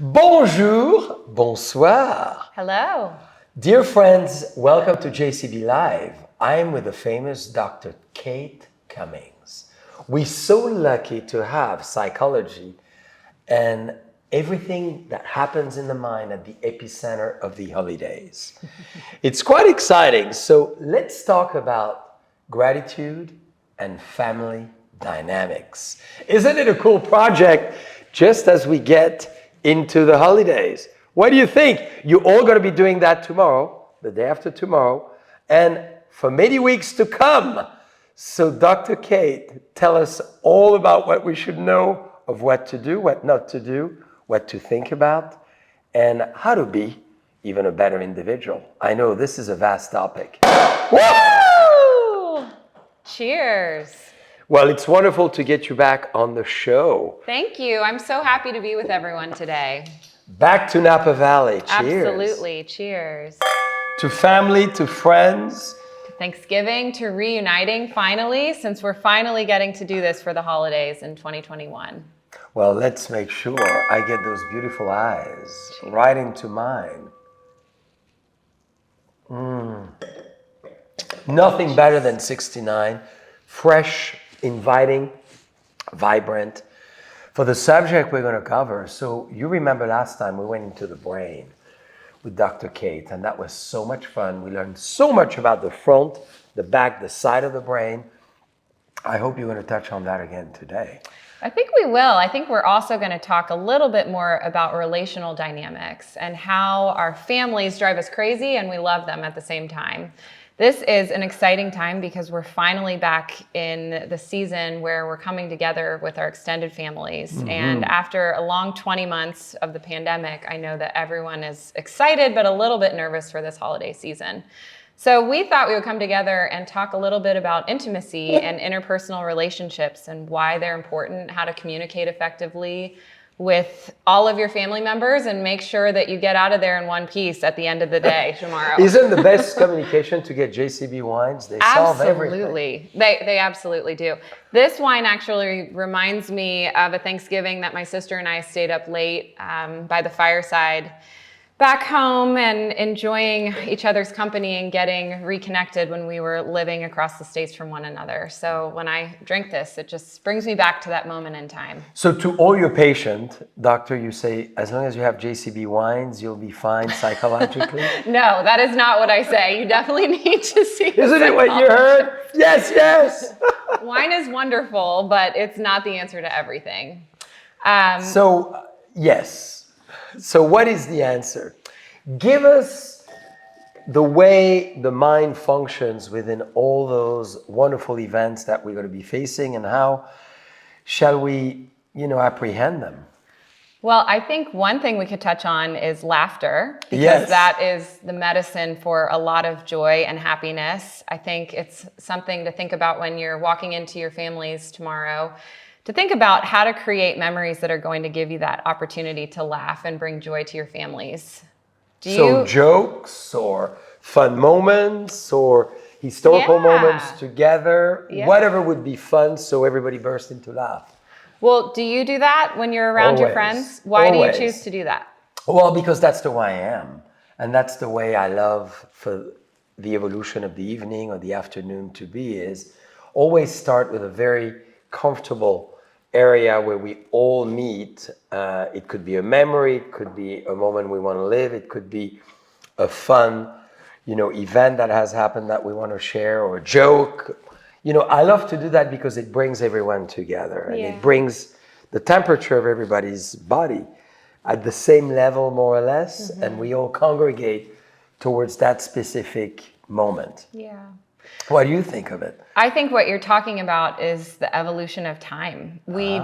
Bonjour, bonsoir. Hello. Dear friends, welcome to JCB Live. I am with the famous Dr. Kate Cummins. We're so lucky to have psychology and everything that happens in the mind at the epicenter of the holidays. It's quite exciting. So let's talk about gratitude and family dynamics. Isn't it a cool project just as we get into the holidays? What do you think? You're all going to be doing that tomorrow, the day after tomorrow, and for many weeks to come. So Dr. Kate, tell us all about what we should know of what to do, what not to do, what to think about, and how to be even a better individual. I know this is a vast topic. Woo! Cheers. Well, it's wonderful to get you back on the show. Thank you. I'm so happy to be with everyone today. Back to Napa Valley. Cheers. Absolutely. Cheers. To family, to friends. To Thanksgiving, to reuniting finally, since we're finally getting to do this for the holidays in 2021. Well, let's make sure I get those beautiful eyes right into mine. Nothing better than 69. Fresh, inviting, vibrant. For the subject we're going to cover, so you remember last time we went into the brain with Dr. Kate, and that was so much fun. We learned so much about the front, the back, the side of the brain. I hope you're going to touch on that again today. I think we will. I think we're also going to talk a little bit more about relational dynamics and how our families drive us crazy and we love them at the same time. This is an exciting time because we're finally back in the season where we're coming together with our extended families. Mm-hmm. And after a long 20 months of the pandemic, I know that everyone is excited but a little bit nervous for this holiday season. So we thought we would come together and talk a little bit about intimacy and interpersonal relationships and why they're important, how to communicate effectively with all of your family members, and make sure that you get out of there in one piece at the end of the day tomorrow. Isn't the best communication to get JCB wines? They solve everything. Absolutely. They absolutely do. This wine actually reminds me of a Thanksgiving that my sister and I stayed up late by the fireside back home and enjoying each other's company and getting reconnected when we were living across the states from one another. So when I drink this, it just brings me back to that moment in time. So to all your patients, doctor, you say, as long as you have JCB wines, you'll be fine psychologically? No, that is not what I say. You definitely need to see. Isn't it what you heard? Yes, yes. Wine is wonderful, but it's not the answer to everything. Yes. So what is the answer? Give us the way the mind functions within all those wonderful events that we're going to be facing, and how shall we, apprehend them? Well, I think one thing we could touch on is laughter, because yes, that is the medicine for a lot of joy and happiness. I think it's something to think about when you're walking into your families tomorrow, to think about how to create memories that are going to give you that opportunity to laugh and bring joy to your families. Jokes or fun moments or historical moments together, whatever would be fun, so everybody bursts into laugh. Well, do you do that when you're around your friends? Why do you choose to do that? Well, because that's the way I am. And that's the way I love for the evolution of the evening or the afternoon to be, is always start with a very comfortable area where we all meet. It could be a memory, it could be a moment we want to live, it could be a fun, event that has happened that we want to share, or a joke. I love to do that because it brings everyone together, and it brings the temperature of everybody's body at the same level, more or less, and we all congregate towards that specific moment. Yeah. What do you think of it? I think what you're talking about is the evolution of time. We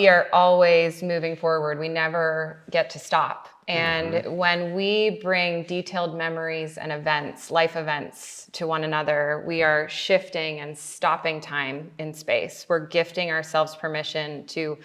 are always moving forward. We never get to stop. And when we bring detailed memories and events, life events, to one another, we are shifting and stopping time in space. We're gifting ourselves permission to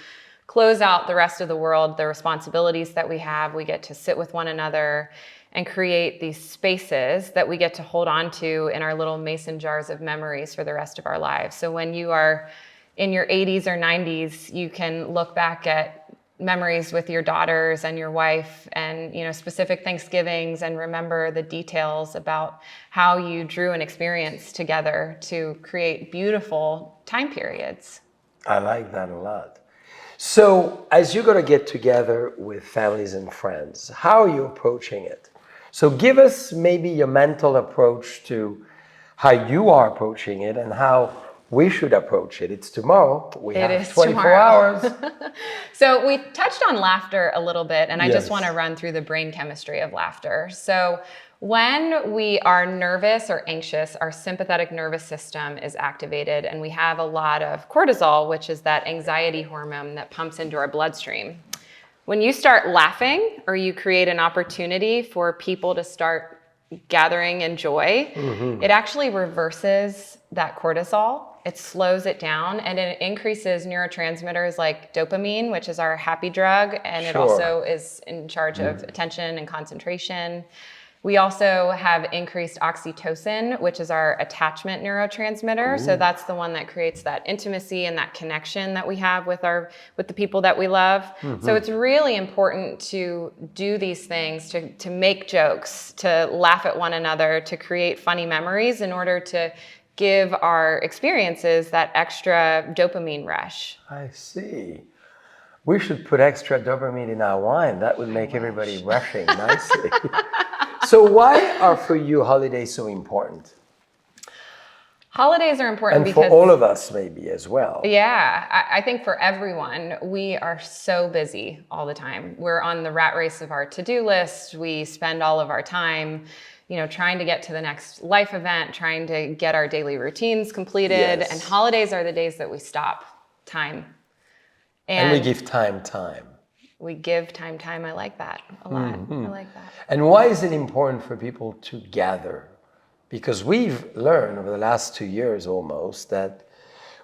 close out the rest of the world, the responsibilities that we have. We get to sit with one another and create these spaces that we get to hold on to in our little mason jars of memories for the rest of our lives. So when you are in your 80s or 90s, you can look back at memories with your daughters and your wife, and specific Thanksgivings, and remember the details about how you drew an experience together to create beautiful time periods. I like that a lot. So, as you're going to get together with families and friends, how are you approaching it? So, give us maybe your mental approach to how you are approaching it and how we should approach it. It's tomorrow. We have 24 tomorrow. hours. So, we touched on laughter a little bit, and I Yes. just want to run through the brain chemistry of laughter. So, when we are nervous or anxious, our sympathetic nervous system is activated, and we have a lot of cortisol, which is that anxiety hormone that pumps into our bloodstream. When you start laughing, or you create an opportunity for people to start gathering in joy, it actually reverses that cortisol. It slows it down, and it increases neurotransmitters like dopamine, which is our happy drug, and it also is in charge of attention and concentration. We also have increased oxytocin, which is our attachment neurotransmitter. So that's the one that creates that intimacy and that connection that we have with the people that we love. So it's really important to do these things, to make jokes, to laugh at one another, to create funny memories in order to give our experiences that extra dopamine rush. I see. We should put extra dopamine in our wine. That would make everybody rushing nicely. So why are for you holidays so important? Holidays are important And because for all of us maybe as well. Yeah, I think for everyone, we are so busy all the time. We're on the rat race of our to-do list. We spend all of our time, trying to get to the next life event, trying to get our daily routines completed. Yes. And holidays are the days that we stop time. And we give time. We give time. I like that a lot. I like that. And why is it important for people to gather? Because we've learned over the last 2 years almost that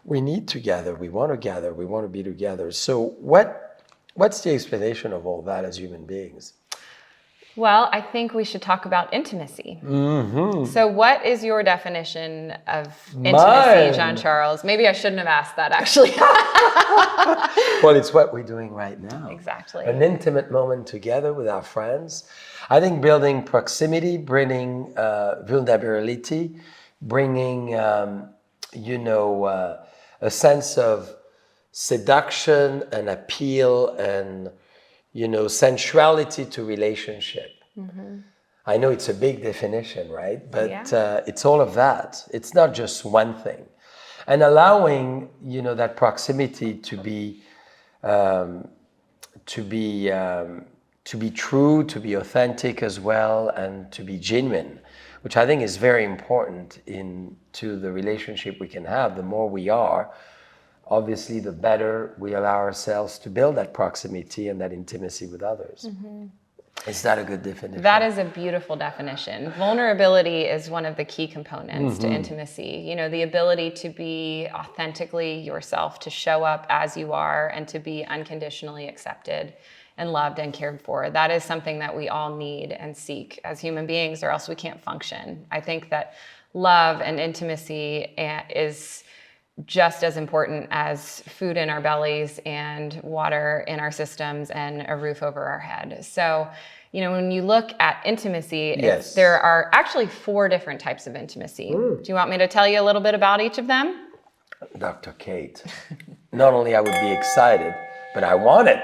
we need to gather, we want to be together. So what's the explanation of all that as human beings? Well, I think we should talk about intimacy. So what is your definition of intimacy, Jean-Charles? Maybe I shouldn't have asked that, actually. Well, it's what we're doing right now. Exactly. An intimate moment together with our friends. I think building proximity, bringing vulnerability, bringing, a sense of seduction and appeal and, sensuality to relationship. I know it's a big definition, right? But it's all of that. It's not just one thing. And allowing, that proximity to be true, to be authentic as well, and to be genuine, which I think is very important to the relationship we can have. The more we are, obviously, the better we allow ourselves to build that proximity and that intimacy with others. Is that a good definition? That is a beautiful definition. Vulnerability is one of the key components to intimacy. The ability to be authentically yourself, to show up as you are, and to be unconditionally accepted and loved and cared for. That is something that we all need and seek as human beings, or else we can't function. I think that love and intimacy is just as important as food in our bellies and water in our systems and a roof over our head. So, when you look at intimacy, there are actually 4 different types of intimacy. Do you want me to tell you a little bit about each of them? Dr. Kate, not only I would be excited, but I want it.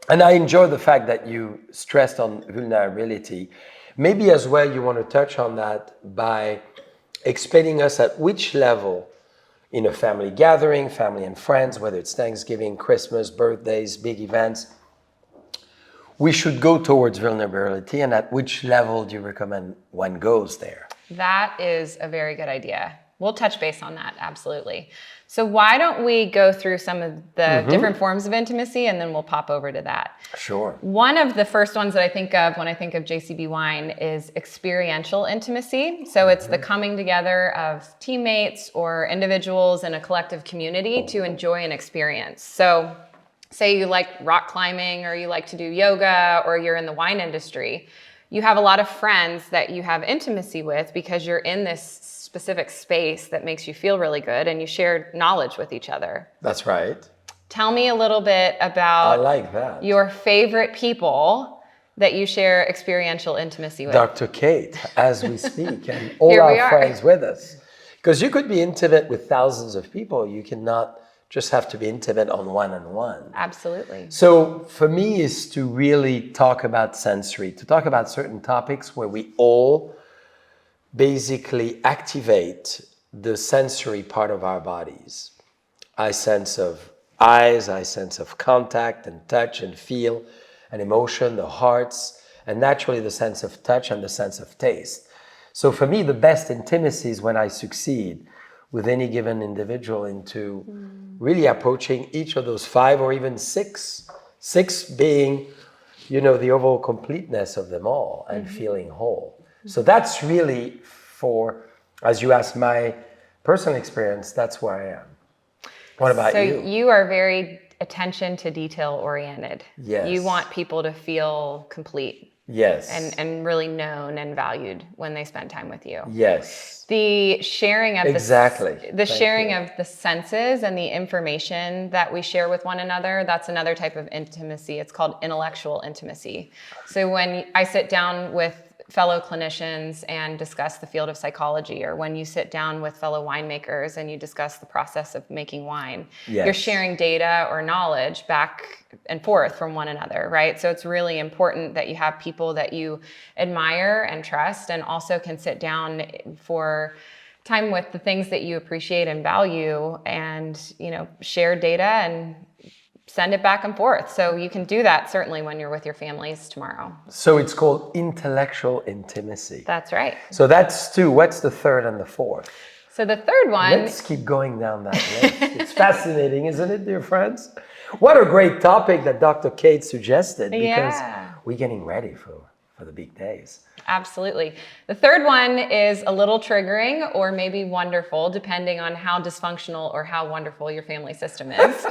And I enjoy the fact that you stressed on vulnerability. Maybe as well you want to touch on that by explaining us at which level in a family gathering, family and friends, whether it's Thanksgiving, Christmas, birthdays, big events, we should go towards vulnerability, and at which level do you recommend one goes there? That is a very good idea. We'll touch base on that, absolutely. So why don't we go through some of the different forms of intimacy, and then we'll pop over to that. Sure. One of the first ones that I think of when I think of JCB wine is experiential intimacy. So it's the coming together of teammates or individuals in a collective community to enjoy an experience. So say you like rock climbing, or you like to do yoga, or you're in the wine industry. You have a lot of friends that you have intimacy with because you're in this specific space that makes you feel really good, and you share knowledge with each other. That's right. Tell me a little bit I about like that. your favorite people that you share experiential intimacy with. Dr. Kate, as we speak, and all Here we our are. friends with us. Because you could be intimate with thousands of people. You cannot just have to be intimate on one-on-one. Absolutely. So for me is to really talk about sensory, to talk about certain topics where we all basically activate the sensory part of our bodies. I sense of eyes, I sense of contact and touch and feel and emotion, the hearts, and naturally the sense of touch and the sense of taste. So for me, the best intimacy is when I succeed with any given individual into really approaching each of those 5 or even 6, 6 being, the overall completeness of them all and feeling whole. So that's really as you ask my personal experience, that's where I am. What about you? So you are very attention to detail oriented. Yes. You want people to feel complete. Yes. And really known and valued when they spend time with you. Yes. The sharing of Exactly. the sharing of the senses and the information that we share with one another, that's another type of intimacy. It's called intellectual intimacy. So when I sit down with fellow clinicians and discuss the field of psychology, or when you sit down with fellow winemakers and you discuss the process of making wine, you're sharing data or knowledge back and forth from one another, right? So it's really important that you have people that you admire and trust, and also can sit down for time with the things that you appreciate and value, and share data and send it back and forth. So you can do that certainly when you're with your families tomorrow. So it's called intellectual intimacy. That's right. So that's 2. What's the third and the fourth? So the third one... Let's keep going down that list. It's fascinating, isn't it, dear friends? What a great topic that Dr. Kate suggested, because we're getting ready for the big days. Absolutely. The third one is a little triggering or maybe wonderful, depending on how dysfunctional or how wonderful your family system is.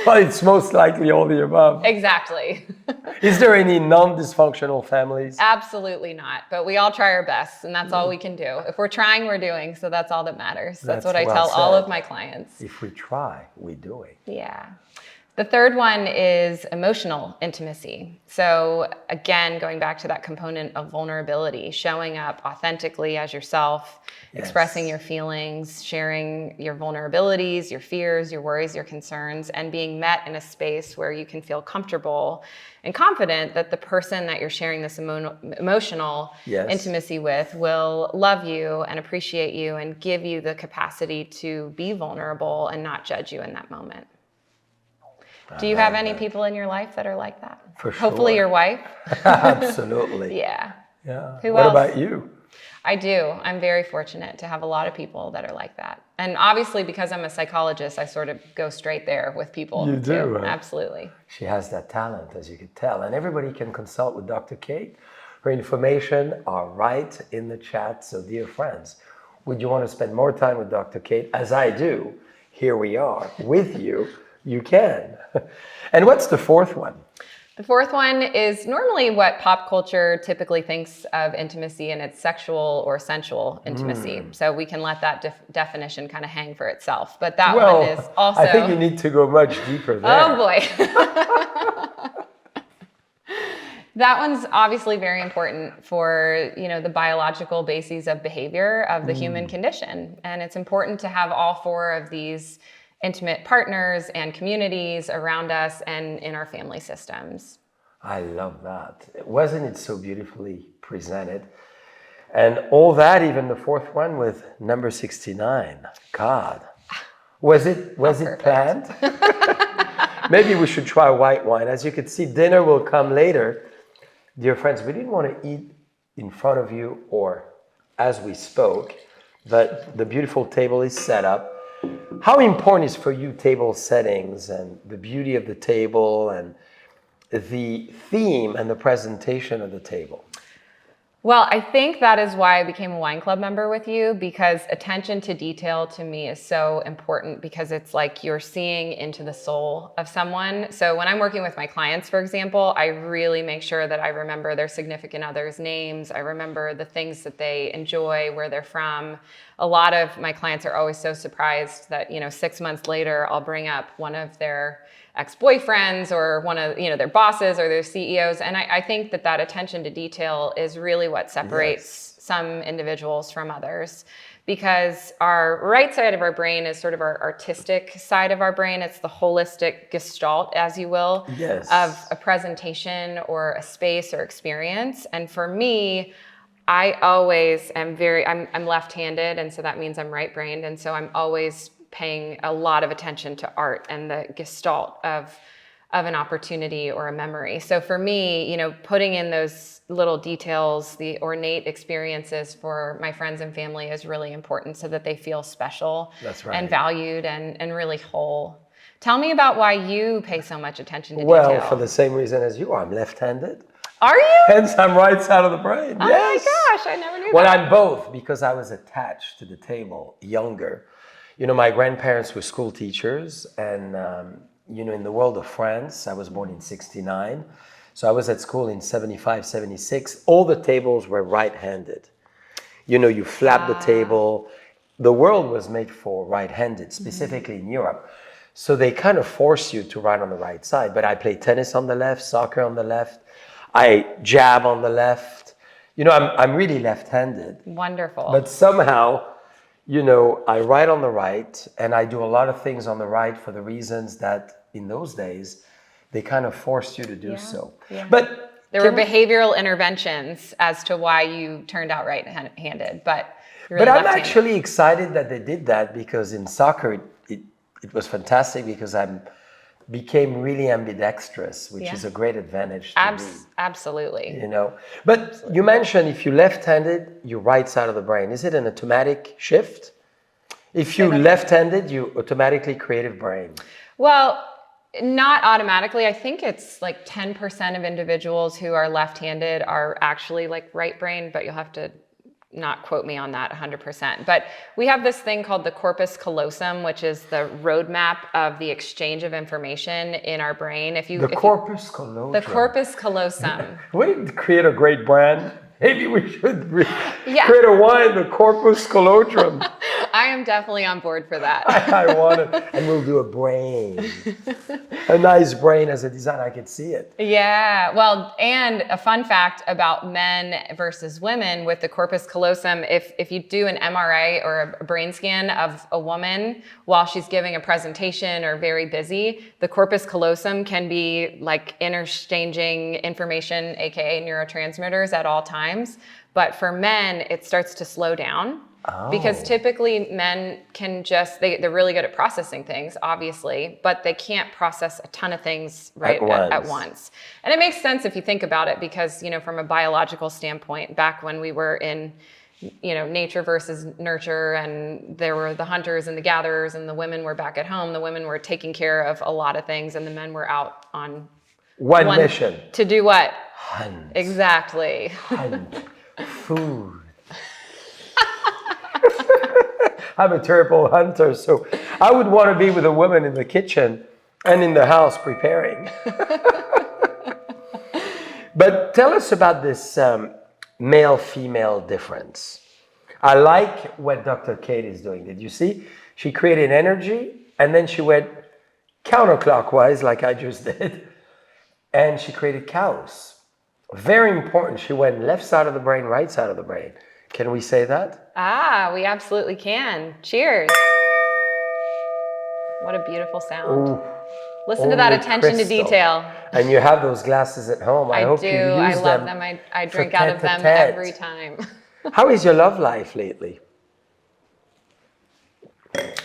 Well, it's most likely all the above. Exactly. Is there any non-dysfunctional families? Absolutely not. But we all try our best, and that's all we can do. If we're trying, we're doing. So that's all that matters. That's what I tell all of my clients. If we try, we do it. Yeah. The third one is emotional intimacy. So again, going back to that component of vulnerability, showing up authentically as yourself, expressing your feelings, sharing your vulnerabilities, your fears, your worries, your concerns, and being met in a space where you can feel comfortable and confident that the person that you're sharing this emotional intimacy with will love you and appreciate you and give you the capacity to be vulnerable and not judge you in that moment. Do you have any people in your life that are like that? For sure. Hopefully your wife. Absolutely. Yeah. Who else? What about you? I do. I'm very fortunate to have a lot of people that are like that. And obviously, because I'm a psychologist, I sort of go straight there with people. You do, right? Absolutely. She has that talent, as you could tell. And everybody can consult with Dr. Kate. Her information are right in the chat. So dear friends, would you want to spend more time with Dr. Kate, as I do? Here we are with you. You can. And what's the fourth one? The fourth one is normally what pop culture typically thinks of intimacy, and it's sexual or sensual intimacy. So we can let that definition kind of hang for itself. But that one is also... I think you need to go much deeper there. Oh boy. That one's obviously very important for, the biological bases of behavior of the human condition. And it's important to have all 4 of these intimate partners and communities around us and in our family systems. I love that. Wasn't it so beautifully presented? And all that, even the fourth one with number 69. God, was it planned? Maybe we should try white wine. As you can see, dinner will come later. Dear friends, we didn't want to eat in front of you or as we spoke, but the beautiful table is set up. How important is for you table settings and the beauty of the table and the theme and the presentation of the table? Well, I think that is why I became a wine club member with you, because attention to detail to me is so important, because it's like you're seeing into the soul of someone. So when I'm working with my clients, for example, I really make sure that I remember their significant others' names. I remember the things that they enjoy, where they're from. A lot of my clients are always so surprised that, 6 months later, I'll bring up one of their ex-boyfriends or one of their bosses or their CEOs. And I think that attention to detail is really what separates some individuals from others, because our right side of our brain is sort of our artistic side of our brain. It's the holistic gestalt, as you will, of a presentation or a space or experience. And for me, I always am I'm left-handed, and so that means I'm right-brained, and so I'm always paying a lot of attention to art and the gestalt of an opportunity or a memory. So for me, putting in those little details, the ornate experiences for my friends and family is really important, so that they feel special. That's right. And valued and really whole. Tell me about why you pay so much attention to Well, detail. for the same reason as you are. I'm left-handed. Are you? Hence, I'm right side of the brain. Oh Yes. my gosh, I never knew Well, that. I'm both, because I was attached to the table younger. My grandparents were school teachers, and in the world of France, I was born in 69. So I was at school in 75, 76. All the tables were right-handed. You flap the table. The world was made for right-handed, specifically in Europe. So they kind of force you to write on the right side. But I play tennis on the left, soccer on the left. I jab on the left. I'm really left-handed. Wonderful. But somehow, I write on the right, and I do a lot of things on the right for the reasons that in those days, they kind of forced you to do so. Yeah. But there were behavioral interventions as to why you turned out right-handed, but you're really I'm left-handed. actually excited that they did that, because in soccer, it was fantastic, because I became really ambidextrous, which is a great advantage to me. Absolutely. But you mentioned if you're left-handed, you're right side of the brain. Is it an automatic shift? If you're left-handed, you automatically creative brain. Well, not automatically. I think it's like 10% of individuals who are left-handed are actually like right brain, but you'll have to not quote me on that 100%. But we have this thing called the corpus callosum, which is the roadmap of the exchange of information in our brain. Corpus callosum. The corpus callosum. Wouldn't it create a great brand? Maybe we should create a wine, the corpus callosum. I am definitely on board for that. I want it. And we'll do a brain. A nice brain as a design. I could see it. Yeah. Well, and a fun fact about men versus women with the corpus callosum, if you do an MRI or a brain scan of a woman while she's giving a presentation or very busy, the corpus callosum can be like interchanging information, aka neurotransmitters, at all times. But for men, it starts to slow down. Because typically men can they're really good at processing things, obviously, but they can't process a ton of things at once. And it makes sense if you think about it, because, from a biological standpoint, back when we were in, nature versus nurture, and there were the hunters and the gatherers, and the women were back at home, the women were taking care of a lot of things, and the men were out on one mission. To do what? Hunt. Exactly. Hunt. Food. I'm a terrible hunter, so I would want to be with a woman in the kitchen and in the house preparing. But tell us about this male-female difference. I like what Dr. Kate is doing. Did you see? She created energy, and then she went counterclockwise, like I just did, and she created chaos. Very important. She went left side of the brain, right side of the brain. Can we say that? We absolutely can. Cheers. What a beautiful sound. Ooh, Listen to that attention crystal. To detail. And you have those glasses at home. I hope do. you use I love them. I drink out of them every time. How is your love life lately?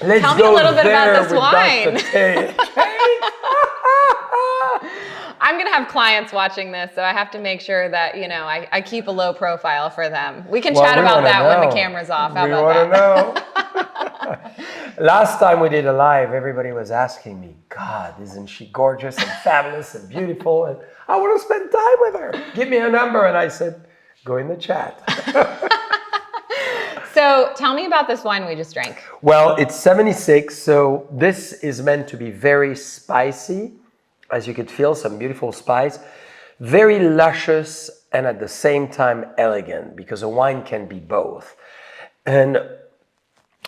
Let's Tell me a little bit about this wine. I'm going to have clients watching this, so I have to make sure that, I keep a low profile for them. We can chat about that when the camera's off. How about that? Know. Last time we did a live, everybody was asking me, God, isn't she gorgeous and fabulous and beautiful? And I want to spend time with her. Give me a number. And I said, Go in the chat. So tell me about this wine we just drank. Well, it's 76, so this is meant to be very spicy. As you could feel, some beautiful spice. Very luscious and at the same time elegant, because a wine can be both. And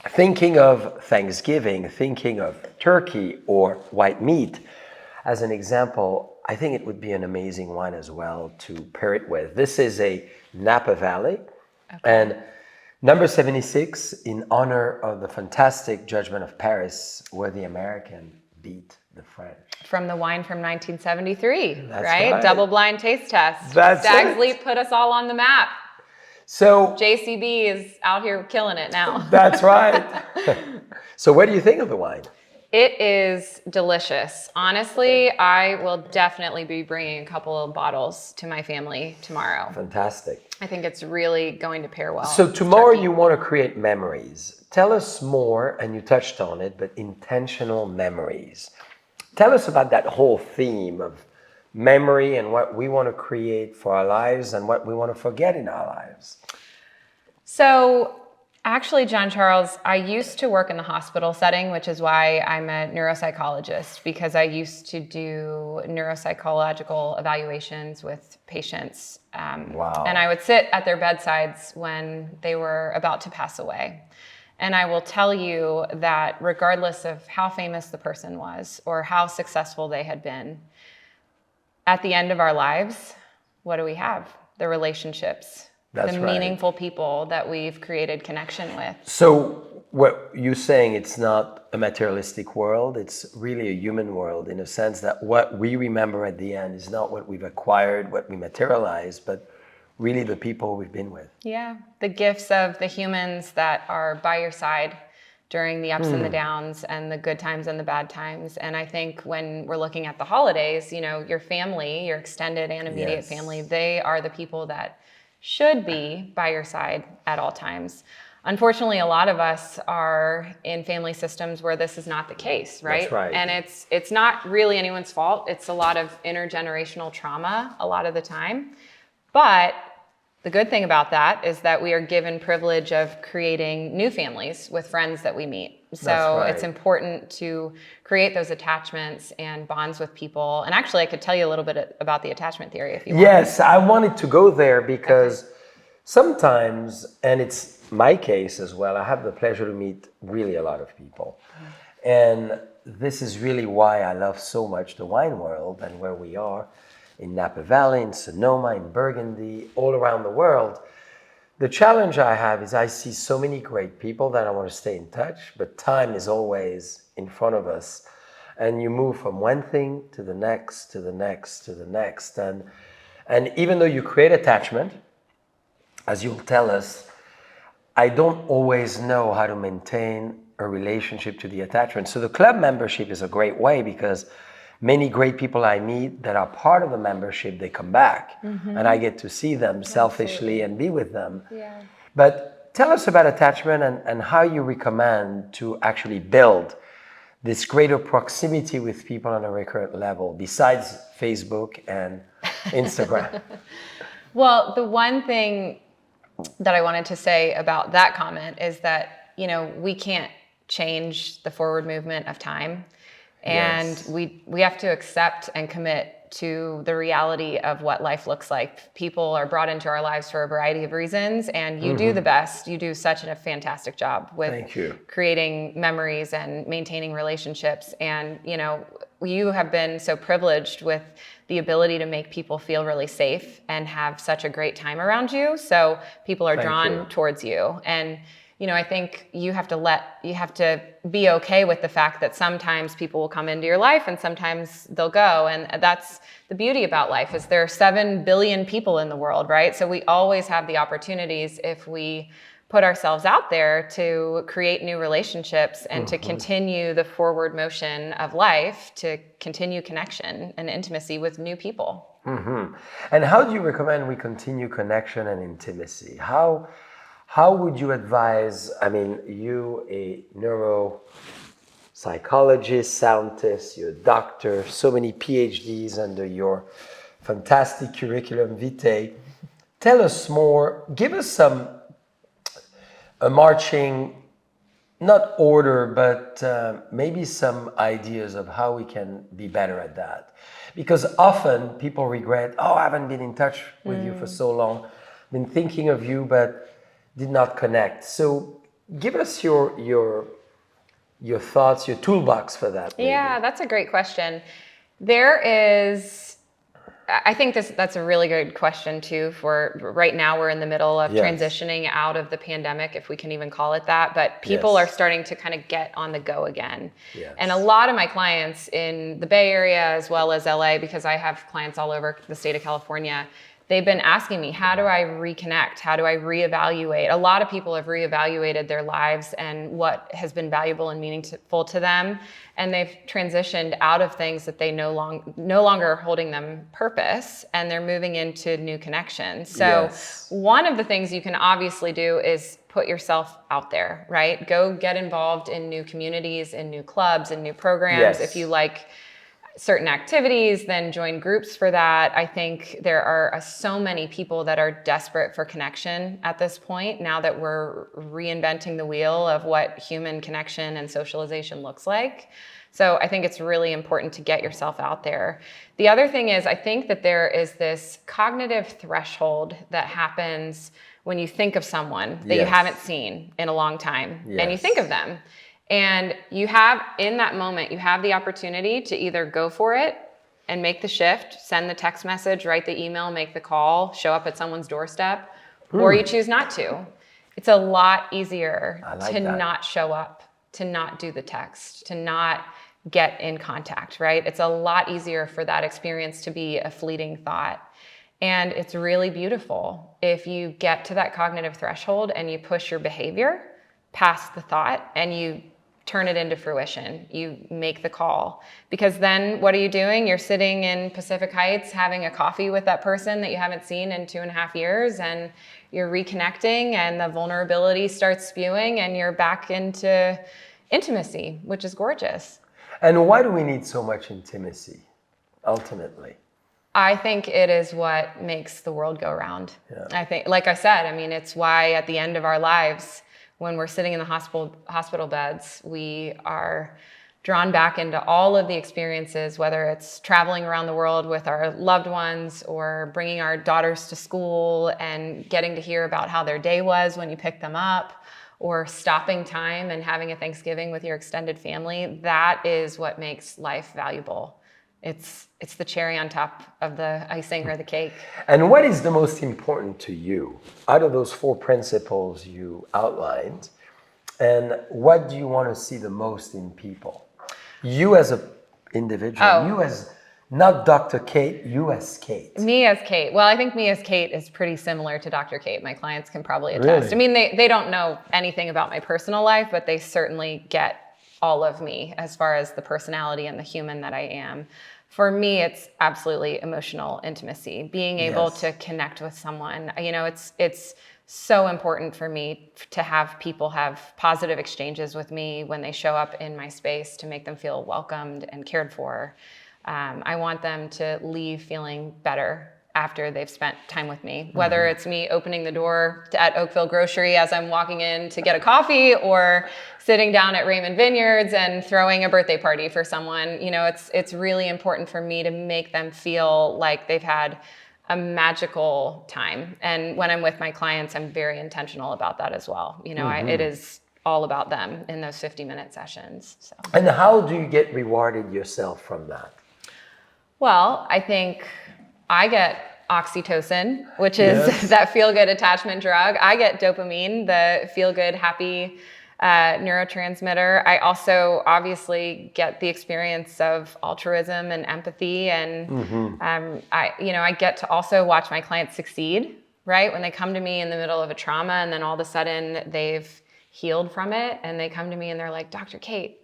thinking of Thanksgiving, thinking of turkey or white meat, as an example, I think it would be an amazing wine as well to pair it with. This is a Napa Valley, and number 76 in honor of the fantastic Judgment of Paris, where the American beat the French. From the wine from 1973, That's right? right. Double blind taste test. That's Stag's it. Leap put us all on the map. So JCB is out here killing it now. that's right. So what do you think of the wine? It is delicious. Honestly, I will definitely be bringing a couple of bottles to my family tomorrow. Fantastic. I think it's really going to pair well. So tomorrow you want to create memories. Tell us more, and you touched on it, but intentional memories. Tell us about that whole theme of memory and what we want to create for our lives and what we want to forget in our lives. So actually, John Charles, I used to work in the hospital setting, which is why I'm a neuropsychologist, because I used to do neuropsychological evaluations with patients. Wow. And I would sit at their bedsides when they were about to pass away. And I will tell you that regardless of how famous the person was or how successful they had been, at the end of our lives, what do we have? The relationships. That's the right. meaningful people that we've created connection with. So what you're saying, it's not a materialistic world, it's really a human world, in a sense that what we remember at the end is not what we've acquired, what we materialize, but really the people we've been with. Yeah, the gifts of the humans that are by your side during the ups and the downs and the good times and the bad times. And I think when we're looking at the holidays, you know, your family, your extended and immediate Yes. family, they are the people that should be by your side at all times. Unfortunately, a lot of us are in family systems where this is not the case, right? That's right. And it's not really anyone's fault. It's a lot of intergenerational trauma a lot of the time. But the good thing about that is that we are given privilege of creating new families with friends that we meet. So That's right. it's important to create those attachments and bonds with people. And actually, I could tell you a little bit about the attachment theory if you want. Yes, I wanted to go there because sometimes, and it's my case as well, I have the pleasure to meet really a lot of people. And this is really why I love so much the wine world and where we are in Napa Valley, in Sonoma, in Burgundy, all around the world. The challenge I have is I see so many great people that I want to stay in touch, but time is always in front of us. And you move from one thing to the next, to the next, to the next. And even though you create attachment, as you'll tell us, I don't always know how to maintain a relationship to the attachment. So the club membership is a great way because many great people I meet that are part of the membership, they come back and I get to see them selfishly and be with them. Yeah. But tell us about attachment and how you recommend to actually build this greater proximity with people on a recurrent level besides Facebook and Instagram. Well, the one thing that I wanted to say about that comment is that, you know, we can't change the forward movement of time. And Yes. we have to accept and commit to the reality of what life looks like. People are brought into our lives for a variety of reasons, and you do the best. You do such a fantastic job with Thank you. creating memories and maintaining relationships. And, you know, you have been so privileged with the ability to make people feel really safe and have such a great time around you. So people are Thank drawn you. towards you. And you know, I think you have to be okay with the fact that sometimes people will come into your life and sometimes they'll go. And that's the beauty about life is there are 7 billion people in the world, right? So we always have the opportunities if we put ourselves out there to create new relationships and to continue the forward motion of life, to continue connection and intimacy with new people. And how do you recommend we continue connection and intimacy? How would you advise, I mean, you, a neuropsychologist, scientist, you're a doctor, so many PhDs under your fantastic curriculum vitae. tell us more. Give us a marching, not order, but maybe some ideas of how we can be better at that. Because often people regret, oh, I haven't been in touch with you for so long. I've been thinking of you, but did not connect. So give us your thoughts, your toolbox for that. Maybe. Yeah, that's a great question. There is, I think that's a really good question too. For right now, we're in the middle of transitioning out of the pandemic, if we can even call it that. But people are starting to kind of get on the go again. Yes. And a lot of my clients in the Bay Area as well as LA, because I have clients all over the state of California, they've been asking me, how do I reconnect? How do I reevaluate? A lot of people have reevaluated their lives and what has been valuable and meaningful to them. And they've transitioned out of things that they no longer are holding them purpose, and they're moving into new connections. So one of the things you can obviously do is put yourself out there, right? Go get involved in new communities, in new clubs, in new programs. If you like certain activities, then join groups for that. I think there are so many people that are desperate for connection at this point, now that we're reinventing the wheel of what human connection and socialization looks like. So I think it's really important to get yourself out there. The other thing is, I think that there is this cognitive threshold that happens when you think of someone that you haven't seen in a long time, and you think of them. And you have, in that moment, you have the opportunity to either go for it and make the shift, send the text message, write the email, make the call, show up at someone's doorstep, or you choose not to. It's a lot easier to not show up, to not do the text, to not get in contact, right? It's a lot easier for that experience to be a fleeting thought. And it's really beautiful if you get to that cognitive threshold and you push your behavior past the thought and you turn it into fruition. You make the call, because then what are you doing? You're sitting in Pacific Heights having a coffee with that person that you haven't seen in 2.5 years, and you're reconnecting, and the vulnerability starts spewing, and you're back into intimacy, which is gorgeous. And why do we need so much intimacy, ultimately? I think it is what makes the world go round. I think, like I said, I mean, it's why at the end of our lives, when we're sitting in the hospital beds, we are drawn back into all of the experiences, whether it's traveling around the world with our loved ones, or bringing our daughters to school and getting to hear about how their day was when you picked them up, or stopping time and having a Thanksgiving with your extended family. That is what makes life valuable. It's the cherry on top of the icing or the cake. And what is the most important to you out of those 4 principles you outlined? And what do you want to see the most in people? You as an individual, you as not Dr. Kate, you as Kate. Me as Kate. Well, I think me as Kate is pretty similar to Dr. Kate. My clients can probably attest. Really? I mean, they don't know anything about my personal life, but they certainly get all of me as far as the personality and the human that I am. For me, it's absolutely emotional intimacy, being able to connect with someone. You know, it's so important for me to have people have positive exchanges with me when they show up in my space, to make them feel welcomed and cared for. I want them to leave feeling better after they've spent time with me, whether it's me opening the door at Oakville Grocery as I'm walking in to get a coffee, or sitting down at Raymond Vineyards and throwing a birthday party for someone. You know, it's really important for me to make them feel like they've had a magical time. And when I'm with my clients, I'm very intentional about that as well. You know, it is all about them in those 50-minute sessions. So. And how do you get rewarded yourself from that? Well, I think I get oxytocin, which is that feel-good attachment drug. I get dopamine, the feel-good, happy neurotransmitter. I also obviously get the experience of altruism and empathy, and I get to also watch my clients succeed, right? When they come to me in the middle of a trauma, and then all of a sudden they've healed from it, and they come to me and they're like, Dr. Kate,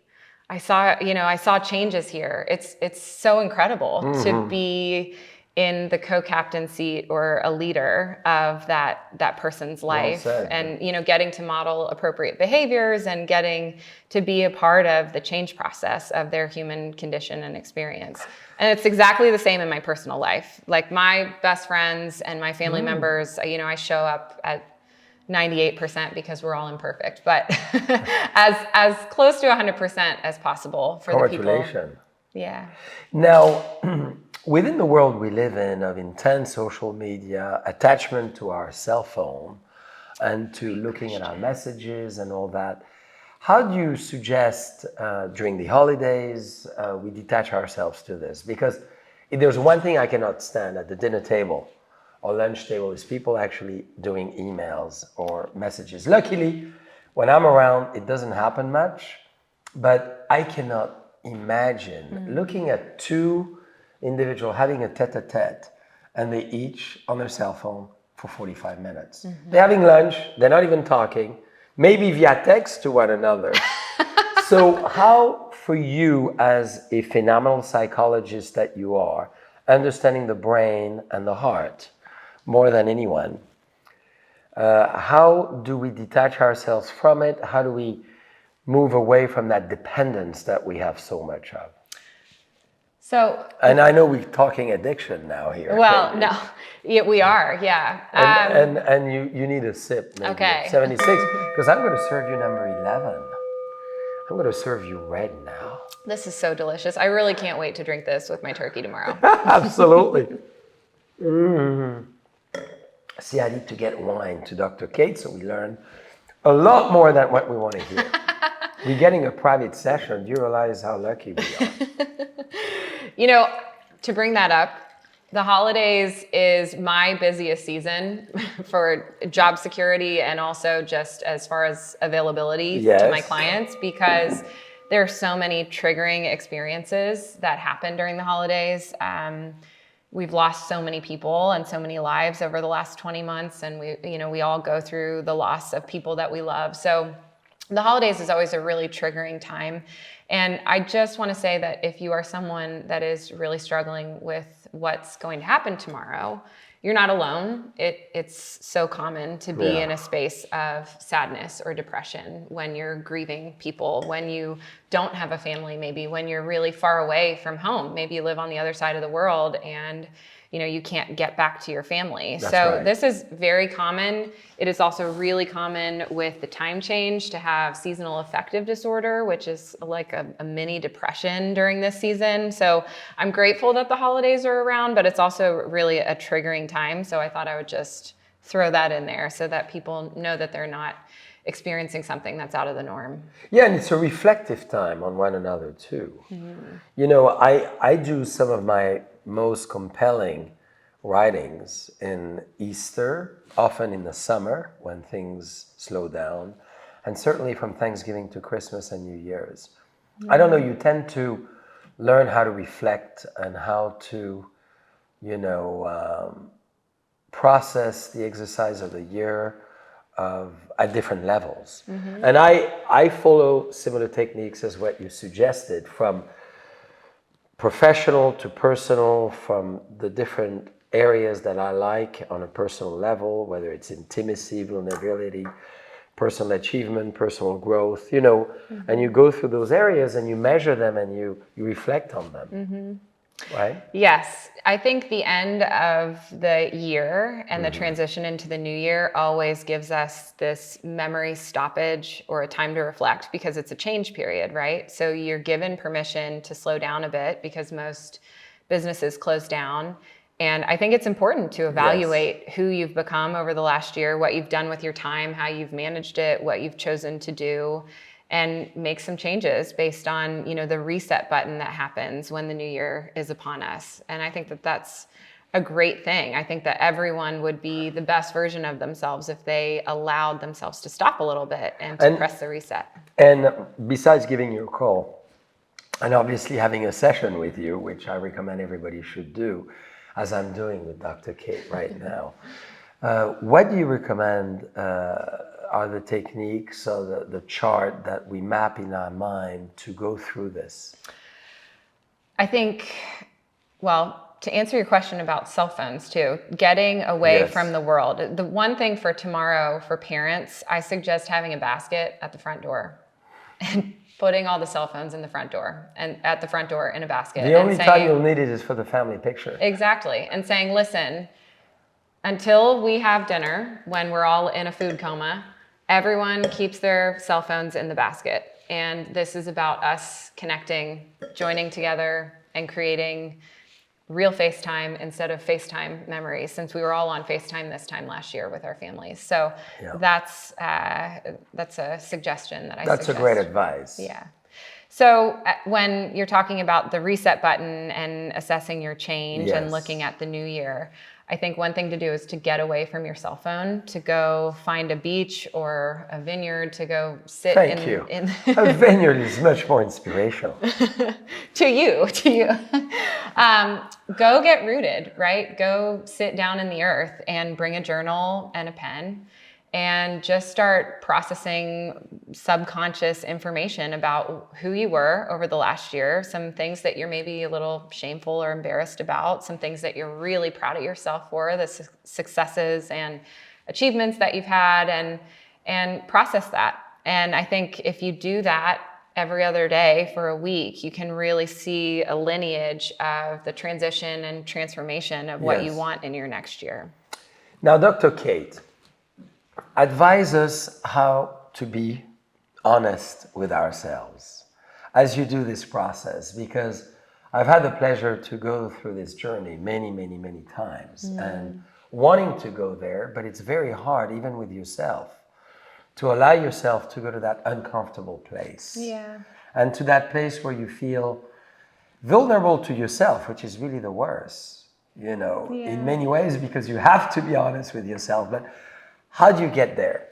I saw changes here. It's so incredible to be in the co-captain seat or a leader of that person's life, said. and getting to model appropriate behaviors and getting to be a part of the change process of their human condition and experience. And it's exactly the same in my personal life. Like my best friends and my family members, I show up at 98% because we're all imperfect, but as close to 100% as possible for the people. Congratulations. Yeah. Now, within the world we live in of intense social media, attachment to our cell phone, and to looking at our messages and all that, how do you suggest during the holidays we detach ourselves to this? Because if there's one thing I cannot stand at the dinner table or lunch table is people actually doing emails or messages. Luckily, when I'm around, it doesn't happen much, but I cannot imagine looking at two individuals having a tete-a-tete and they each on their cell phone for 45 minutes. They're having lunch, they're not even talking, maybe via text to one another. So how, for you as a phenomenal psychologist that you are, understanding the brain and the heart more than anyone, how do we detach ourselves from it? How do we move away from that dependence that we have so much of? So, and I know we're talking addiction now here. Well, no, yeah, we are, yeah. And you need a sip, maybe. Okay. 76, because I'm going to serve you number 11. I'm going to serve you red now. This is so delicious. I really can't wait to drink this with my turkey tomorrow. Absolutely. See, I need to get wine to Dr. Kate so we learn a lot more than what we want to hear. We're getting a private session. Do you realize how lucky we are? To bring that up, the holidays is my busiest season for job security and also just as far as availability to my clients, because there are so many triggering experiences that happen during the holidays. We've lost so many people and so many lives over the last 20 months, and we all go through the loss of people that we love. So the holidays is always a really triggering time. And I just want to say that if you are someone that is really struggling with what's going to happen tomorrow, you're not alone. It's so common to be in a space of sadness or depression when you're grieving people, when you don't have a family, maybe when you're really far away from home. Maybe you live on the other side of the world and you can't get back to your family. This is very common. It is also really common with the time change to have seasonal affective disorder, which is like a mini depression during this season. So I'm grateful that the holidays are around, but it's also really a triggering time. So I thought I would just throw that in there so that people know that they're not experiencing something that's out of the norm. Yeah, and it's a reflective time on one another too. I do some of my most compelling writings in Easter, often in the summer when things slow down, and certainly from Thanksgiving to Christmas and New Year's. I don't know, you tend to learn how to reflect and how to, process the exercise of the year at different levels. And I follow similar techniques as what you suggested, from professional to personal, from the different areas that I like on a personal level, whether it's intimacy, vulnerability, personal achievement, personal growth, and you go through those areas and you measure them and you reflect on them, right? Yes. I think the end of the year and the transition into the new year always gives us this memory stoppage or a time to reflect, because it's a change period, right? So you're given permission to slow down a bit because most businesses close down. And I think it's important to evaluate who you've become over the last year, what you've done with your time, how you've managed it, what you've chosen to do, and make some changes based on, the reset button that happens when the new year is upon us. And I think that that's a great thing. I think that everyone would be the best version of themselves if they allowed themselves to stop a little bit and to press the reset. And besides giving you a call and obviously having a session with you, which I recommend everybody should do, as I'm doing with Dr. Kate right now, what do you recommend are the techniques or the chart that we map in our mind to go through this? I think, to answer your question about cell phones too, getting away Yes. from the world. The one thing for tomorrow for parents, I suggest having a basket at the front door and putting all the cell phones in the front door and at the front door in a basket. The only time you'll need it is for the family picture. Exactly. And saying, listen, until we have dinner, when we're all in a food coma, everyone keeps their cell phones in the basket. And this is about us connecting, joining together, and creating real FaceTime instead of FaceTime memories, since we were all on FaceTime this time last year with our families. So that's a suggestion that I suggest. That's a great advice. Yeah. So when you're talking about the reset button and assessing your change and looking at the new year, I think one thing to do is to get away from your cell phone, to go find a beach or a vineyard, to go sit in A vineyard is much more inspirational. to you. Go get rooted, right? Go sit down in the earth and bring a journal and a pen and just start processing subconscious information about who you were over the last year, some things that you're maybe a little shameful or embarrassed about, some things that you're really proud of yourself for, the successes and achievements that you've had, and process that. And I think if you do that every other day for a week, you can really see a lineage of the transition and transformation of what you want in your next year. Now, Dr. Kate, advise us how to be honest with ourselves as you do this process, because I've had the pleasure to go through this journey many, many, many times and wanting to go there, but it's very hard, even with yourself, to allow yourself to go to that uncomfortable place. And to that place where you feel vulnerable to yourself, which is really the worst, in many ways, because you have to be honest with yourself. But how do you get there?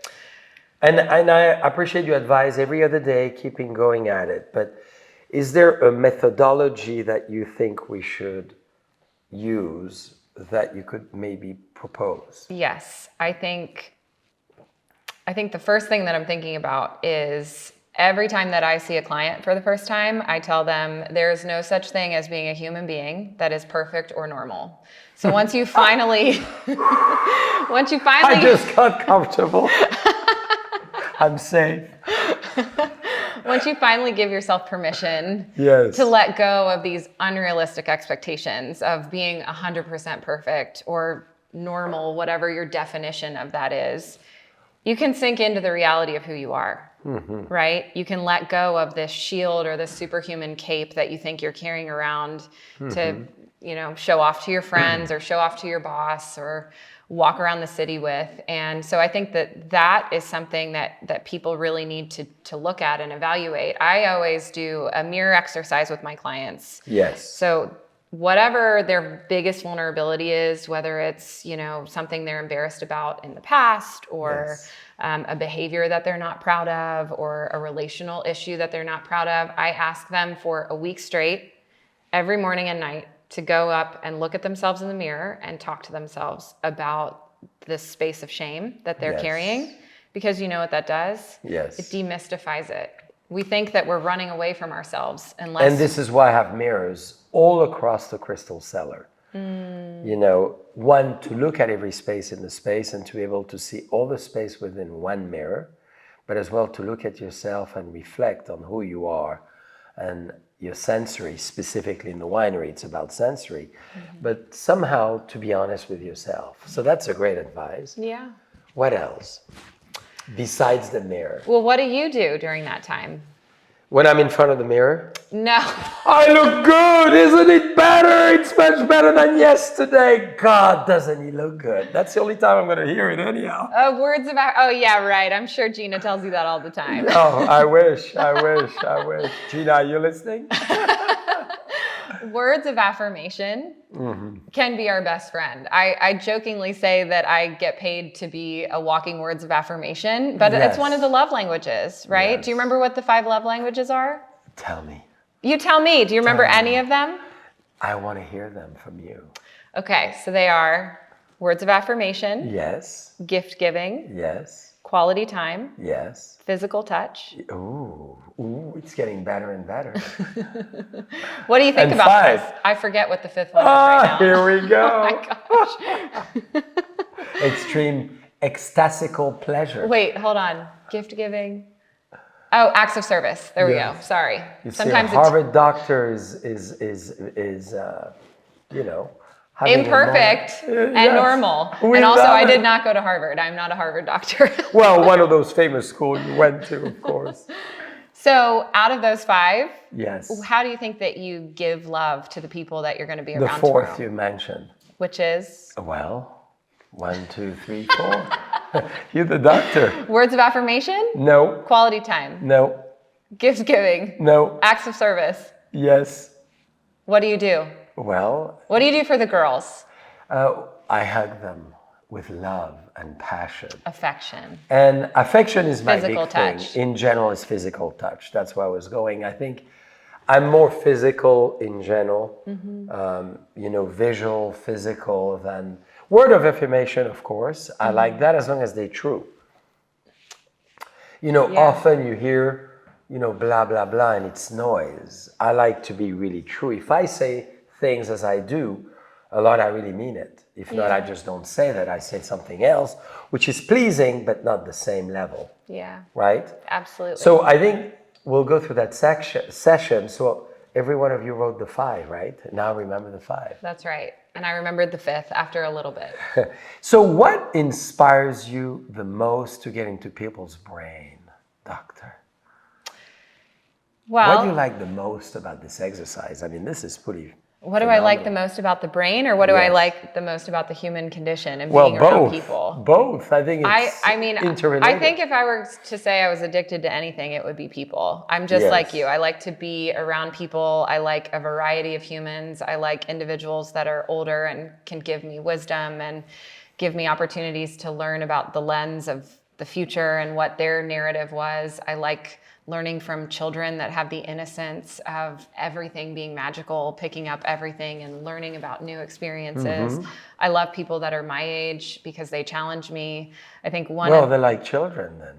And I appreciate your advice every other day, keeping going at it. But is there a methodology that you think we should use that you could maybe propose? Yes, I think the first thing that I'm thinking about is every time that I see a client for the first time, I tell them there is no such thing as being a human being that is perfect or normal. So once you finally I just got comfortable. I'm safe. Once you finally give yourself permission Yes. to let go of these unrealistic expectations of being 100% perfect or normal, whatever your definition of that is, you can sink into the reality of who you are, right? You can let go of this shield or this superhuman cape that you think you're carrying around to, show off to your friends or show off to your boss or walk around the city with. And so I think that is something that people really need to look at and evaluate. I always do a mirror exercise with my clients. Yes. So whatever their biggest vulnerability is, whether it's, something they're embarrassed about in the past or a behavior that they're not proud of or a relational issue that they're not proud of, I ask them for a week straight, every morning and night, to go up and look at themselves in the mirror and talk to themselves about this space of shame that they're carrying. Because you know what that does? Yes. It demystifies it. We think that we're running away from ourselves unless... And this is why I have mirrors all across the crystal cellar. One, to look at every space in the space and to be able to see all the space within one mirror, but as well to look at yourself and reflect on who you are and your sensory, specifically in the winery, it's about sensory, but somehow to be honest with yourself. So that's a great advice. Yeah. What else besides the mirror? Well, what do you do during that time? When I'm in front of the mirror? No. I look good, isn't it better? It's much better than yesterday. God, doesn't he look good? That's the only time I'm going to hear it anyhow. Words of, oh yeah, right. I'm sure Gina tells you that all the time. Oh, I wish. Gina, are you listening? Words of affirmation can be our best friend. I jokingly say that I get paid to be a walking words of affirmation, but it's one of the love languages, right? Yes. Do you remember what the 5 love languages are? Tell me. You tell me. Do you remember any of them? I want to hear them from you. Okay, so they are words of affirmation. Yes. Gift giving. Yes. Quality time, Yes. physical touch. Ooh, it's getting better and better. What do you think And about 5. this? I forget what the 5th one is right now. Here we go. Oh my gosh. Extreme ecstasical pleasure. Wait, hold on. Gift giving. Oh, acts of service. There we go. Yes. Sorry. You see, Sometimes a Harvard doctor is you know, having a imperfect moment. and Yes. normal. We And also, love I did it. not go to Harvard. I'm not a Harvard doctor. Well, one of those famous schools you went to, of course. So, out of those 5, Yes. how do you think that you give love to the people that you're going to be The around 4th tomorrow? you mentioned. Which is Well, 1, 2, 3, 4. You're the doctor. words of affirmation, No. quality time, No. gift giving, No. acts of service. Yes. What do you do? Well, What do you do for the girls? I hug them with love and passion. Affection. And affection is my Physical big touch. thing. In general, it's physical touch. That's where I was going. I think I'm more physical in general, visual, physical than word of affirmation, of course. I like that as long as they're true. Often you hear, blah, blah, blah, and it's noise. I like to be really true. If I say things as I do, a lot, I really mean it. If not, I just don't say that. I say something else, which is pleasing, but not the same level. Yeah. Right? Absolutely. So I think we'll go through that session. So every one of you wrote the 5, right? Now remember the 5. That's right. And I remembered the 5th after a little bit. So what inspires you the most to get into people's brain, doctor? Well, What do you like the most about this exercise? I mean, this is pretty what do I like the phenomenal. most about the brain, or what do I Yes. like the most about the human condition and Well, being around both. people? Both. I think it's I mean, interrelated. I think if I were to say I was addicted to anything, it would be people. I'm just Yes. like you. I like to be around people. I like a variety of humans. I like individuals that are older and can give me wisdom and give me opportunities to learn about the lens of the future and what their narrative was. I like learning from children that have the innocence of everything being magical, picking up everything and learning about new experiences. I love people that are my age because they challenge me. I think Well, they're like children then.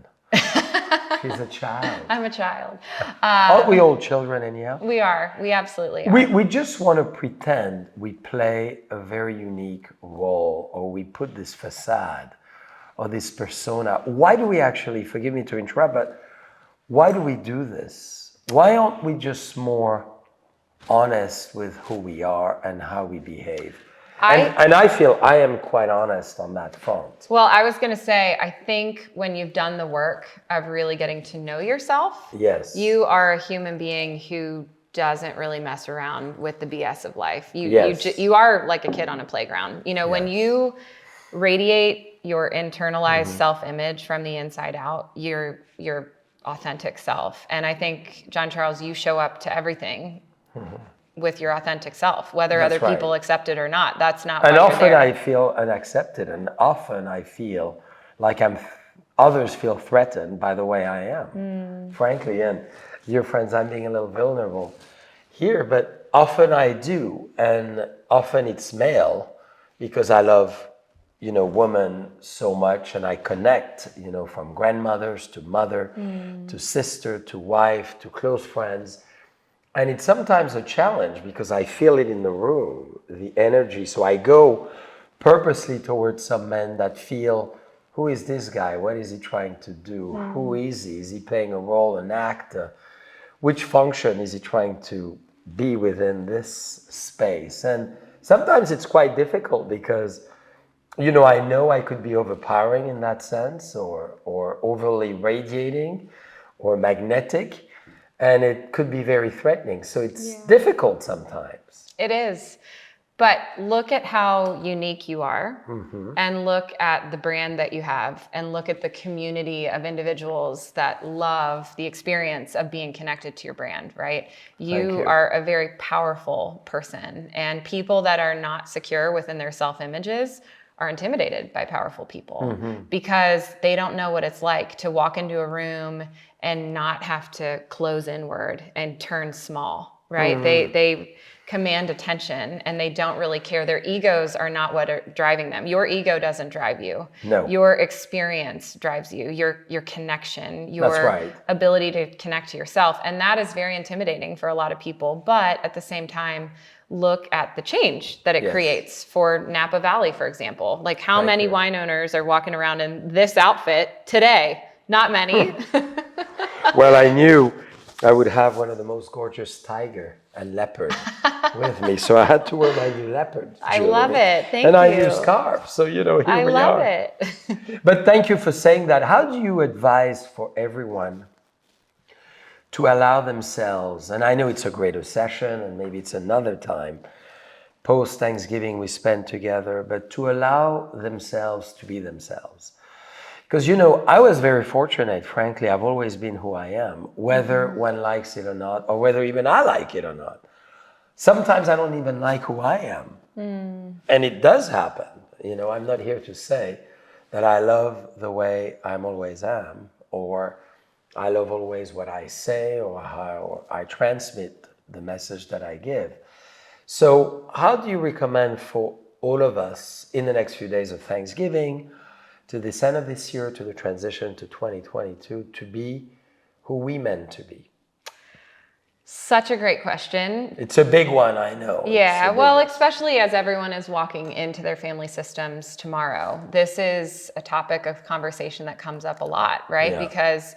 She's a child. I'm a child. Aren't we all children anyhow? We are. We absolutely are. We just want to pretend we play a very unique role, or we put this facade or this persona. Why do we actually, forgive me to interrupt, but why do we do this? Why aren't we just more honest with who we are and how we behave? And I feel I am quite honest on that front. Well, I was going to say, I think when you've done the work of really getting to know yourself, Yes. you are a human being who doesn't really mess around with the BS of life. Yes. You are like a kid on a playground. When you radiate your internalized self-image from the inside out, your authentic self. And I think, John Charles, you show up to everything with your authentic self, whether That's other right. people accept it or not. That's not And why you're often there. I feel unaccepted, and often I feel like others feel threatened by the way I am, frankly. And dear friends, I'm being a little vulnerable here, but often I do, and often it's male because I love, women so much, and I connect, from grandmothers to mother, to sister, to wife, to close friends. And it's sometimes a challenge because I feel it in the room, the energy. So I go purposely towards some men that feel, who is this guy? What is he trying to do? Who is he? Is he playing a role, an actor? Which function is he trying to be within this space? And sometimes it's quite difficult because, I know I could be overpowering in that sense, or overly radiating or magnetic. And it could be very threatening. So it's difficult sometimes. It is. But look at how unique you are, and look at the brand that you have, and look at the community of individuals that love the experience of being connected to your brand, right? You are a very powerful person, and people that are not secure within their self-images are intimidated by powerful people because they don't know what it's like to walk into a room and not have to close inward and turn small, right? They command attention and they don't really care. Their egos are not what are driving them. Your ego doesn't drive you. No. Your experience drives you, your connection, your That's right. ability to connect to yourself. And that is very intimidating for a lot of people. But at the same time, look at the change that it Yes. creates for Napa Valley, for example. Like how Thank many you. wine owners are walking around in this outfit today? Not many. Well, I knew I would have one of the most gorgeous tiger and leopard with me, so I had to wear my new leopard I jewelry. love it. Thank and you. I use scarves, so here I we love are. it. But thank you for saying that. How do you advise for everyone to allow themselves, and I know it's a greater session and maybe it's another time, post Thanksgiving we spend together, but to allow themselves to be themselves? Because, I was very fortunate, frankly. I've always been who I am, whether one likes it or not, or whether even I like it or not. Sometimes I don't even like who I am. And it does happen. I'm not here to say that I love the way I'm always am, or I love always what I say, or how I transmit the message that I give. So how do you recommend for all of us in the next few days of Thanksgiving, to this end of this year, to the transition to 2022, to be who we meant to be? Such a great question. It's a big one, I know. Yeah, well, especially as everyone is walking into their family systems tomorrow. This is a topic of conversation that comes up a lot, right? Yeah. Because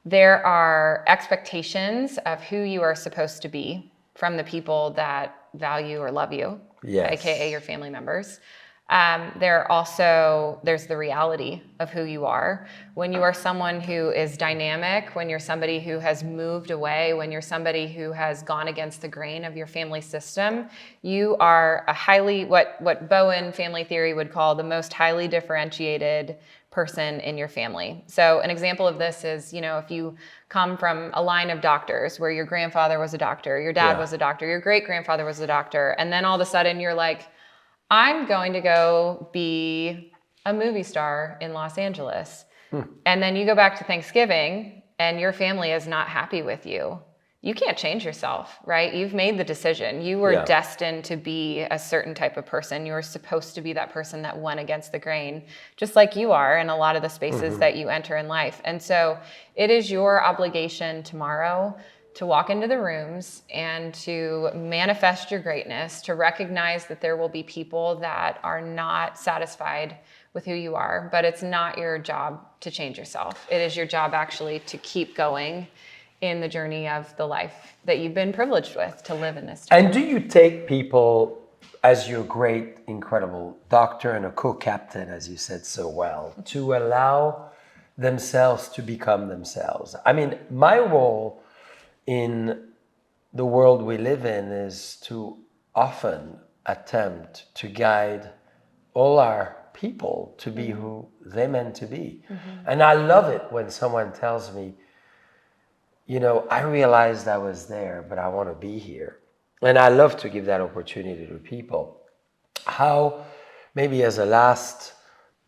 there are expectations of who you are supposed to be from the people that value or love you, Yes. aka your family members. There's the reality of who you are. When you are someone who is dynamic, when you're somebody who has moved away, when you're somebody who has gone against the grain of your family system, you are a highly, what Bowen family theory would call the most highly differentiated person in your family. So an example of this is, if you come from a line of doctors where your grandfather was a doctor, your dad was a doctor, your great-grandfather was a doctor, and then all of a sudden you're like, I'm going to go be a movie star in Los Angeles. And then you go back to Thanksgiving and your family is not happy with you. You can't change yourself, right? You've made the decision. You were destined to be a certain type of person. You were supposed to be that person that went against the grain, just like you are in a lot of the spaces that you enter in life. And so it is your obligation tomorrow to walk into the rooms and to manifest your greatness, to recognize that there will be people that are not satisfied with who you are, but it's not your job to change yourself. It is your job actually to keep going in the journey of the life that you've been privileged with to live in this time. And do you take people as your great, incredible doctor and a co-captain, as you said so well, to allow themselves to become themselves? I mean, my role in the world we live in is to often attempt to guide all our people to be who they meant to be. And I love it when someone tells me, I realized I was there, but I want to be here. And I love to give that opportunity to people. How, maybe as a last,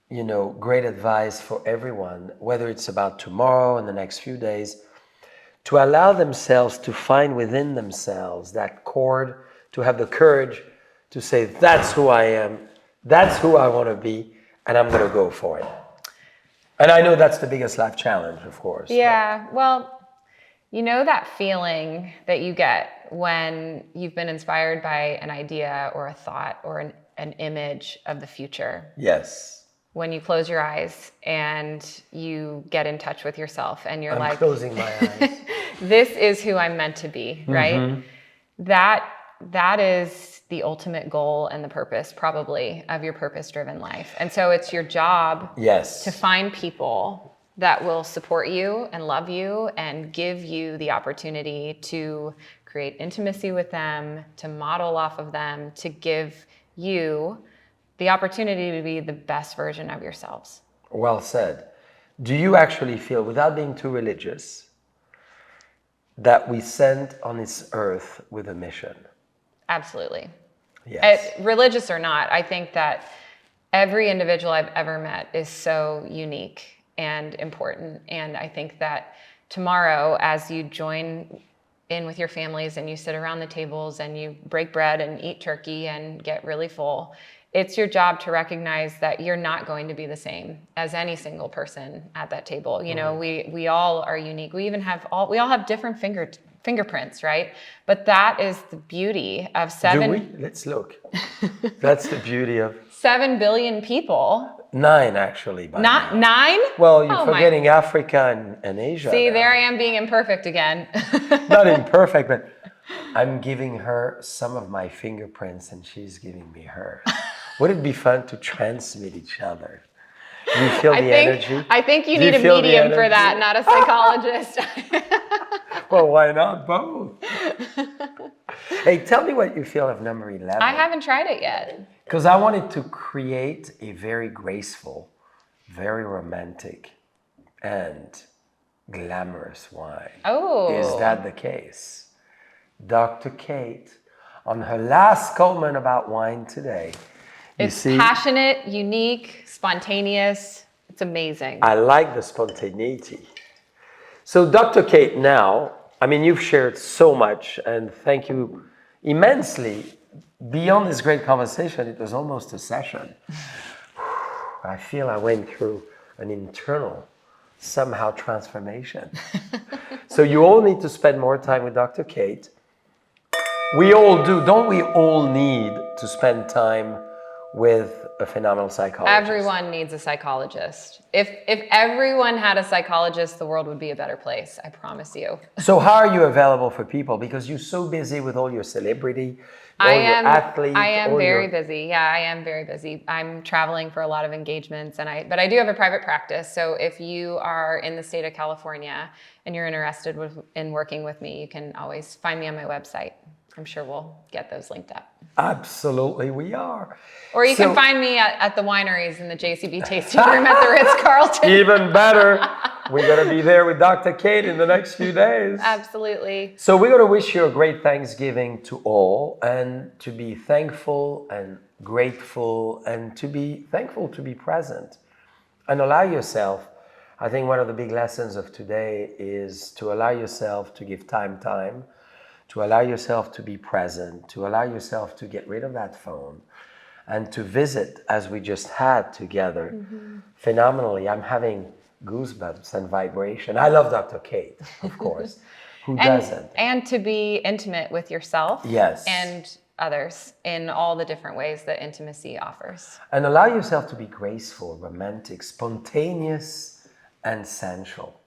great advice for everyone, whether it's about tomorrow and the next few days, to allow themselves to find within themselves that chord, to have the courage to say, that's who I am, that's who I want to be, and I'm going to go for it. And I know that's the biggest life challenge, of course. Yeah, well, that feeling that you get when you've been inspired by an idea or a thought or an image of the future. Yes. When you close your eyes and you get in touch with yourself and you're I'm closing my eyes. This is who I'm meant to be, right? That is the ultimate goal and the purpose probably of your purpose-driven life. And so it's your job to find people that will support you and love you and give you the opportunity to create intimacy with them, to model off of them, to give you the opportunity to be the best version of yourselves. Well said. Do you actually feel, without being too religious, that we sent on this earth with a mission? Absolutely. Yes. Religious or not, I think that every individual I've ever met is so unique and important. And I think that tomorrow, as you join in with your families and you sit around the tables and you break bread and eat turkey and get really full, it's your job to recognize that you're not going to be the same as any single person at that table. You know, we all are unique. We all have different fingerprints, right? But that is the beauty of Do we? Let's look. That's the beauty of 7 billion people. 9 actually. By Not now. 9? Well, you're forgetting Africa and Asia. See, now. there I am being imperfect again. Not imperfect, but I'm giving her some of my fingerprints and she's giving me hers. Would it be fun to transmit each other? Do you feel the energy? I think you need a medium for that, not a psychologist. Well, why not both? Hey, tell me what you feel of number 11. I haven't tried it yet. Because I wanted to create a very graceful, very romantic, and glamorous wine. Oh. Is that the case? Dr. Kate, on her last comment about wine today, it's passionate, unique, spontaneous. It's amazing. I like the spontaneity. So Dr. Kate, now, I mean, you've shared so much and thank you immensely. Beyond this great conversation, it was almost a session. I feel I went through an internal, somehow, transformation. So you all need to spend more time with Dr. Kate. We all do. Don't we all need to spend time with a phenomenal psychologist? Everyone needs a psychologist. If everyone had a psychologist, the world would be a better place. I promise you. So how are you available for people? Because you're so busy with all your celebrity, all your athletes. I am very busy. Yeah, I am very busy. I'm traveling for a lot of engagements, but I do have a private practice. So if you are in the state of California and you're interested in working with me, you can always find me on my website. I'm sure we'll get those linked up. Absolutely, we are. Or you can find me at the wineries in the JCB tasting room at the Ritz-Carlton. Even better. We're going to be there with Dr. Kate in the next few days. Absolutely. So we're going to wish you a great Thanksgiving to all, and to be thankful and grateful, and to be thankful to be present. And allow yourself, I think one of the big lessons of today is to allow yourself to give time, to allow yourself to be present, to allow yourself to get rid of that phone, and to visit, as we just had together, phenomenally. I'm having goosebumps and vibration. I love Dr. Kate, of course. Who doesn't? And to be intimate with yourself. Yes. And others in all the different ways that intimacy offers. And allow yourself to be graceful, romantic, spontaneous, and sensual.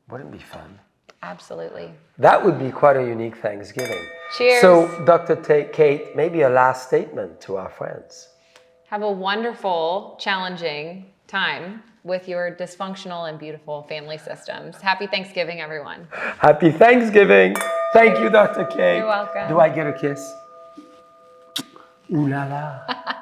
Wouldn't it be fun? Absolutely. That would be quite a unique Thanksgiving. Cheers. So, Dr. Kate, maybe a last statement to our friends. Have a wonderful, challenging time with your dysfunctional and beautiful family systems. Happy Thanksgiving, everyone. Happy Thanksgiving. Thank you, Dr. Kate. You're welcome. Do I get a kiss? Ooh la la.